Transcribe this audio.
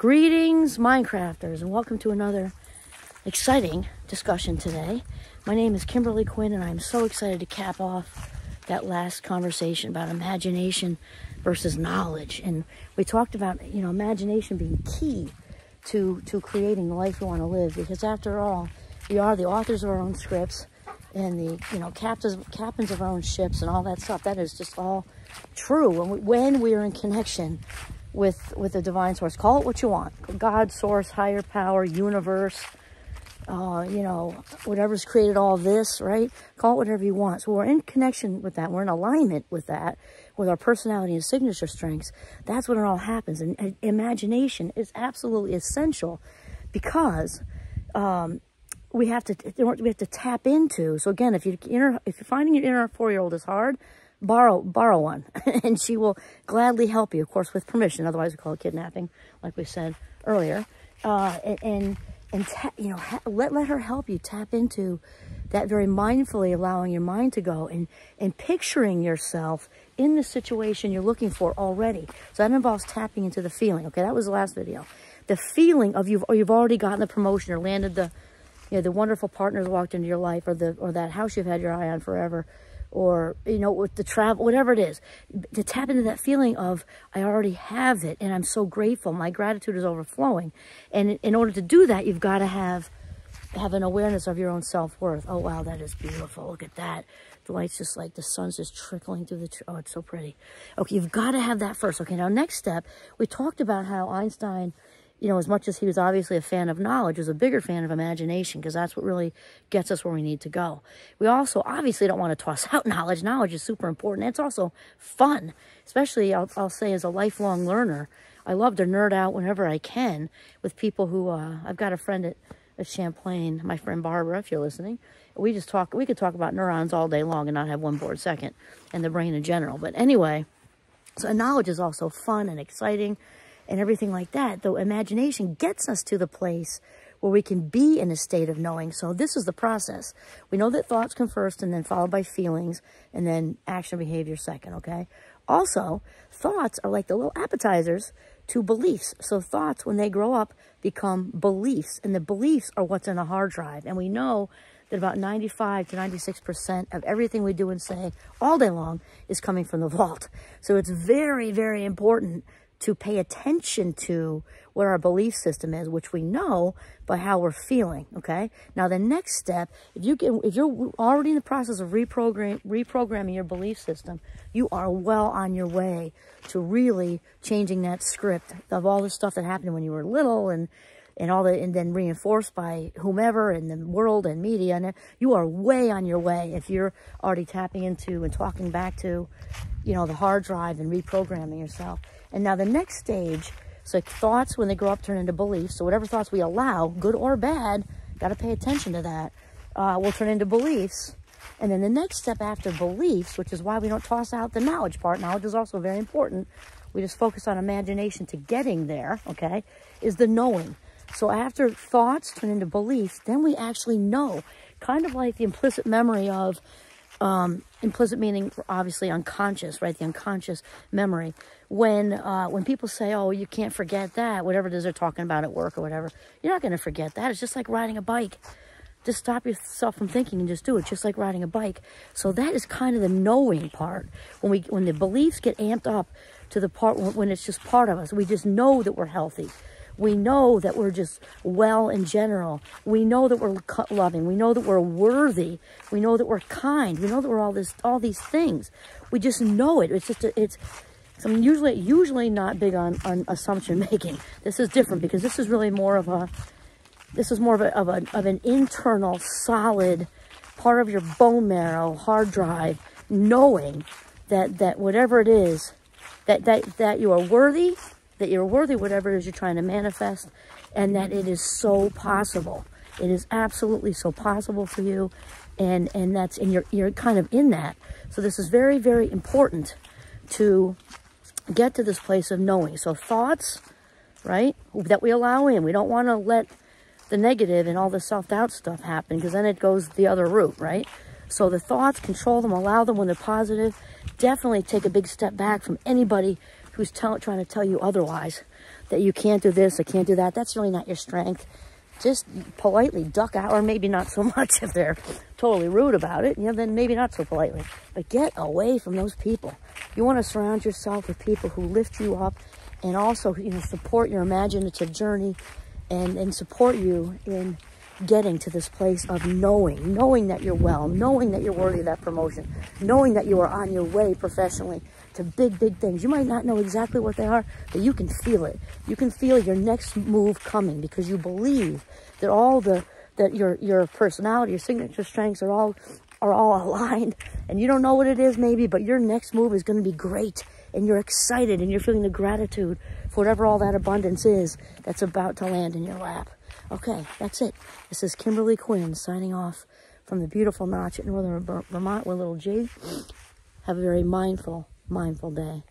Greetings, Minecrafters, and welcome to another exciting discussion today. My name is Kimberly Quinn, and I'm so excited to cap off that last conversation about imagination versus knowledge. And we talked about, imagination being key to creating the life we want to live, because after all, we are the authors of our own scripts and the, captains of our own ships and all that stuff. That is just all true when we are in connection with the divine source. Call it what you want: God, source, higher power, universe, whatever's created all this, right? Call it whatever you want. So we're in connection with that. We're in alignment with that, with our personality and signature strengths. That's when it all happens. And imagination is absolutely essential, because we have to tap into. So again, if you're finding your inner 4-year-old is hard, borrow one, and she will gladly help you, of course, with permission. Otherwise, we call it kidnapping, like we said earlier. Let her help you tap into that, very mindfully allowing your mind to go and picturing yourself in the situation you're looking for already. So that involves tapping into the feeling. Okay, that was the last video. The feeling of you've already gotten the promotion or landed the wonderful partner that walked into your life, or that house you've had your eye on forever, or, with the travel, whatever it is, to tap into that feeling of, I already have it, and I'm so grateful. My gratitude is overflowing. And in order to do that, you've got to have an awareness of your own self-worth. Oh, wow, that is beautiful. Look at that. The light's just like, the sun's just trickling through the tree. Oh, it's so pretty. Okay, you've got to have that first. Okay, now next step, we talked about how Einstein, as much as he was obviously a fan of knowledge, was a bigger fan of imagination, because that's what really gets us where we need to go. We also obviously don't want to toss out knowledge. Knowledge is super important. It's also fun, especially, I'll say, as a lifelong learner. I love to nerd out whenever I can with people who, I've got a friend at Champlain, my friend Barbara, if you're listening. We could talk about neurons all day long and not have one bored second, and the brain in general. But anyway, so knowledge is also fun and exciting and everything like that. Though imagination gets us to the place where we can be in a state of knowing. So this is the process. We know that thoughts come first, and then followed by feelings, and then action behavior second, okay? Also, thoughts are like the little appetizers to beliefs. So thoughts, when they grow up, become beliefs, and the beliefs are what's in the hard drive. And we know that about 95 to 96% of everything we do and say all day long is coming from the vault. So it's very, very important to pay attention to what our belief system is, which we know by how we're feeling, okay? Now, the next step, if you're already in the process of reprogramming your belief system, you are well on your way to really changing that script of all the stuff that happened when you were little, and then reinforced by whomever in the world and media. And you are way on your way if you're already tapping into and talking back to, the hard drive and reprogramming yourself. And now the next stage, so thoughts, when they grow up, turn into beliefs. So whatever thoughts we allow, good or bad, got to pay attention to that, will turn into beliefs. And then the next step after beliefs, which is why we don't toss out the knowledge part. Knowledge is also very important. We just focus on imagination to getting there, okay, is the knowing. So after thoughts turn into beliefs, then we actually know, kind of like the implicit memory of, implicit meaning obviously unconscious, right? The unconscious memory. When people say, oh, you can't forget that, whatever it is they're talking about at work or whatever, you're not going to forget that. It's just like riding a bike. Just stop yourself from thinking and just do it, just like riding a bike. So that is kind of the knowing part. When the beliefs get amped up to the part when it's just part of us, we just know that we're healthy. We know that we're just well in general. We know that we're loving. We know that we're worthy. We know that we're kind. We know that we're all these things. We just know it. I'm usually not big on assumption making. This is different, because this is really more of an internal, solid part of your bone marrow, hard drive, knowing that whatever it is, that you are worthy. That you're worthy, whatever it is you're trying to manifest, and that it is so possible. It is absolutely so possible for you, and you're kind of in that. So this is very, very important to get to this place of knowing. So thoughts, right, that we allow in. We don't want to let the negative and all the self-doubt stuff happen, because then it goes the other route, right? So the thoughts, control them, allow them when they're positive. Definitely take a big step back from anybody who's trying to tell you otherwise. that you can't do this or can't do that. That's really not your strength. Just politely duck out, or maybe not so much if they're totally rude about it, then maybe not so politely. But get away from those people. You want to surround yourself with people who lift you up and also, support your imaginative journey and support you in getting to this place of knowing that you're well, knowing that you're worthy of that promotion, knowing that you are on your way professionally to big, big things. You might not know exactly what they are, but you can feel it. You can feel your next move coming because you believe that that your personality, your signature strengths are all aligned, and you don't know what it is maybe, but your next move is going to be great, and you're excited, and you're feeling the gratitude for whatever all that abundance is that's about to land in your lap. Okay, that's it. This is Kimberly Quinn signing off from the beautiful Notch at Northern Vermont with little G. Have a very mindful day.